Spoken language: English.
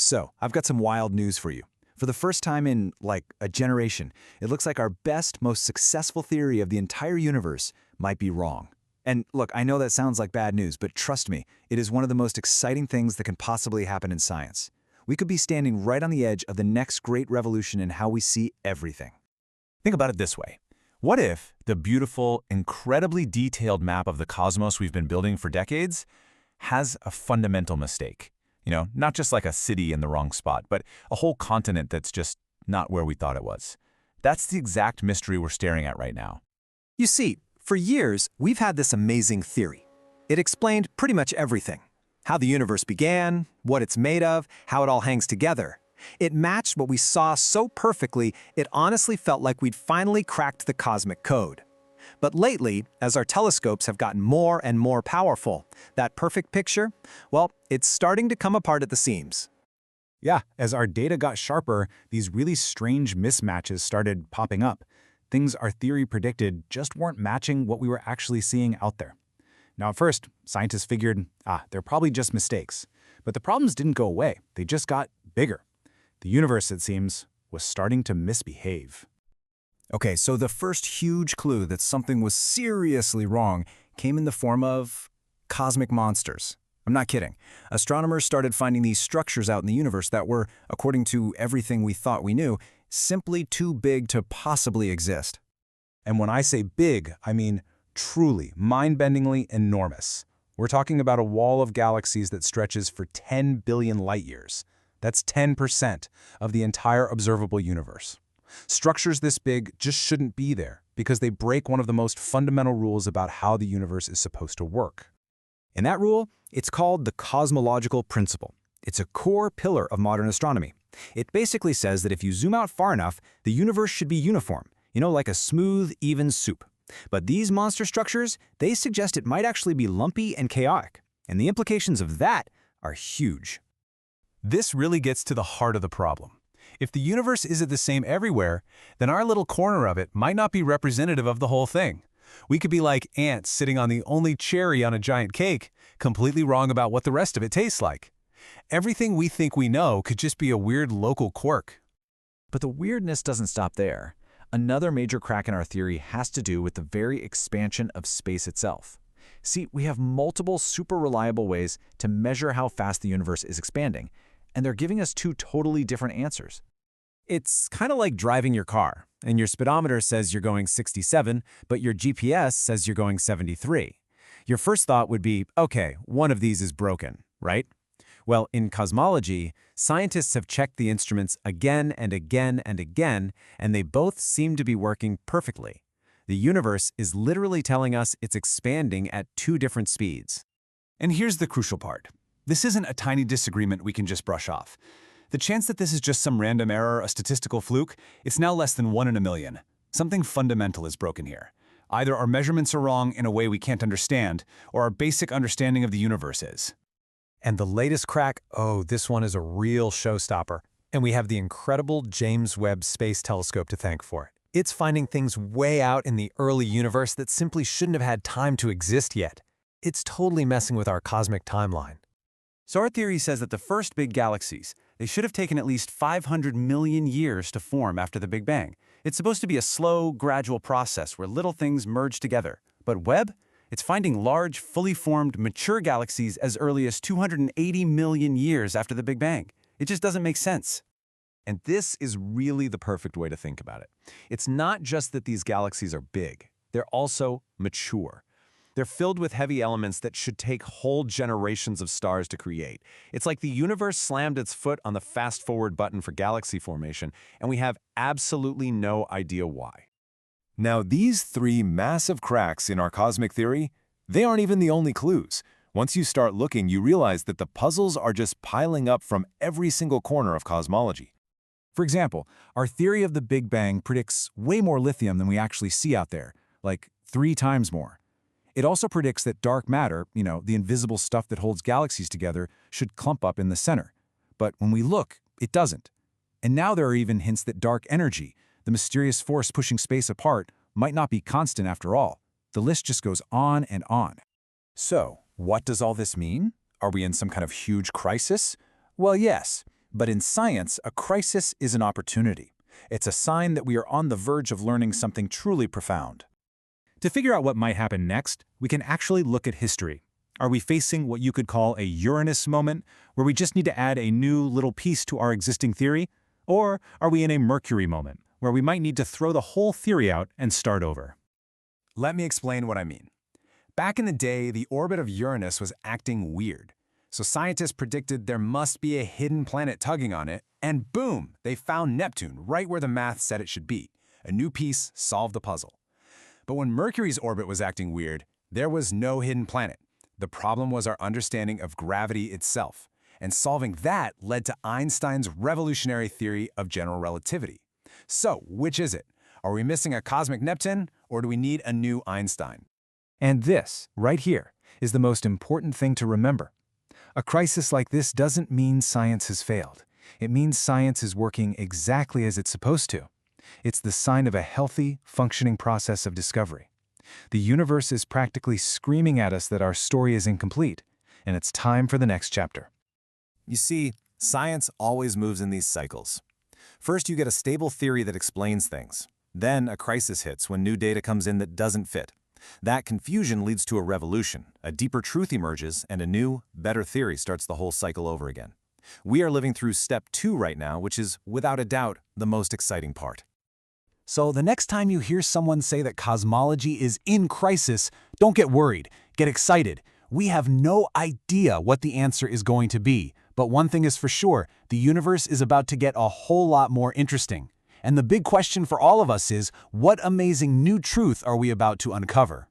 So, I've got some wild news for you. For the first time in, like, a generation, it looks like our best, most successful theory of the entire universe might be wrong. And look, I know that sounds like bad news, but trust me, it is one of the most exciting things that can possibly happen in science. We could be standing right on the edge of the next great revolution in how we see everything. Think about it this way. What if the beautiful, incredibly detailed map of the cosmos we've been building for decades has a fundamental mistake? Not just like a city in the wrong spot, but a whole continent that's just not where we thought it was. That's the exact mystery we're staring at right now. You see, for years, we've had this amazing theory. It explained pretty much everything. How the universe began, what it's made of, how it all hangs together. It matched what we saw so perfectly, it honestly felt like we'd finally cracked the cosmic code. But lately, as our telescopes have gotten more and more powerful, that perfect picture, well, it's starting to come apart at the seams. Yeah, as our data got sharper, these really strange mismatches started popping up. Things our theory predicted just weren't matching what we were actually seeing out there. Now, at first, scientists figured, they're probably just mistakes. But the problems didn't go away. They just got bigger. The universe, it seems, was starting to misbehave. Okay, so the first huge clue that something was seriously wrong came in the form of cosmic monsters. I'm not kidding. Astronomers started finding these structures out in the universe that were, according to everything we thought we knew, simply too big to possibly exist. And when I say big, I mean truly, mind-bendingly enormous. We're talking about a wall of galaxies that stretches for 10 billion light-years. That's 10% of the entire observable universe. Structures this big just shouldn't be there because they break one of the most fundamental rules about how the universe is supposed to work. And that rule, it's called the cosmological principle. It's a core pillar of modern astronomy. It basically says that if you zoom out far enough, the universe should be uniform, like a smooth, even soup. But these monster structures, they suggest it might actually be lumpy and chaotic. And the implications of that are huge. This really gets to the heart of the problem. If the universe isn't the same everywhere, then our little corner of it might not be representative of the whole thing. We could be like ants sitting on the only cherry on a giant cake, completely wrong about what the rest of it tastes like. Everything we think we know could just be a weird local quirk. But the weirdness doesn't stop there. Another major crack in our theory has to do with the very expansion of space itself. See, we have multiple super reliable ways to measure how fast the universe is expanding, and they're giving us two totally different answers. It's kind of like driving your car, and your speedometer says you're going 67, but your GPS says you're going 73. Your first thought would be, okay, one of these is broken, right? Well, in cosmology, scientists have checked the instruments again and again and again, and they both seem to be working perfectly. The universe is literally telling us it's expanding at two different speeds. And here's the crucial part. This isn't a tiny disagreement we can just brush off. The chance that this is just some random error, a statistical fluke, it's now less than 1 in a million. Something fundamental is broken here. Either our measurements are wrong in a way we can't understand, or our basic understanding of the universe is. And the latest crack, this one is a real showstopper. And we have the incredible James Webb Space Telescope to thank for it. It's finding things way out in the early universe that simply shouldn't have had time to exist yet. It's totally messing with our cosmic timeline. So our theory says that the first big galaxies, they should have taken at least 500 million years to form after the Big Bang. It's supposed to be a slow, gradual process where little things merge together. But Webb, it's finding large, fully formed, mature galaxies as early as 280 million years after the Big Bang. It just doesn't make sense. And this is really the perfect way to think about it. It's not just that these galaxies are big, they're also mature. They're filled with heavy elements that should take whole generations of stars to create. It's like the universe slammed its foot on the fast-forward button for galaxy formation, and we have absolutely no idea why. Now, these three massive cracks in our cosmic theory, they aren't even the only clues. Once you start looking, you realize that the puzzles are just piling up from every single corner of cosmology. For example, our theory of the Big Bang predicts way more lithium than we actually see out there, like 3 times more. It also predicts that dark matter, the invisible stuff that holds galaxies together, should clump up in the center. But when we look, it doesn't. And now there are even hints that dark energy, the mysterious force pushing space apart, might not be constant after all. The list just goes on and on. So, what does all this mean? Are we in some kind of huge crisis? Well, yes, But in science, a crisis is an opportunity. It's a sign that we are on the verge of learning something truly profound. To figure out what might happen next, we can actually look at history. Are we facing what you could call a Uranus moment, where we just need to add a new little piece to our existing theory? Or are we in a Mercury moment, where we might need to throw the whole theory out and start over? Let me explain what I mean. Back in the day, the orbit of Uranus was acting weird. So scientists predicted there must be a hidden planet tugging on it, and boom, they found Neptune right where the math said it should be. A new piece solved the puzzle. But when Mercury's orbit was acting weird, there was no hidden planet. The problem was our understanding of gravity itself, and solving that led to Einstein's revolutionary theory of general relativity. So, which is it? Are we missing a cosmic Neptune, or do we need a new Einstein? And this, right here, is the most important thing to remember. A crisis like this doesn't mean science has failed. It means science is working exactly as it's supposed to. It's the sign of a healthy, functioning process of discovery. The universe is practically screaming at us that our story is incomplete, and it's time for the next chapter. You see, science always moves in these cycles. First, you get a stable theory that explains things. Then, a crisis hits when new data comes in that doesn't fit. That confusion leads to a revolution, a deeper truth emerges, and a new, better theory starts the whole cycle over again. We are living through step 2 right now, which is, without a doubt, the most exciting part. So the next time you hear someone say that cosmology is in crisis, don't get worried, get excited. We have no idea what the answer is going to be, but one thing is for sure, the universe is about to get a whole lot more interesting. And the big question for all of us is, what amazing new truth are we about to uncover?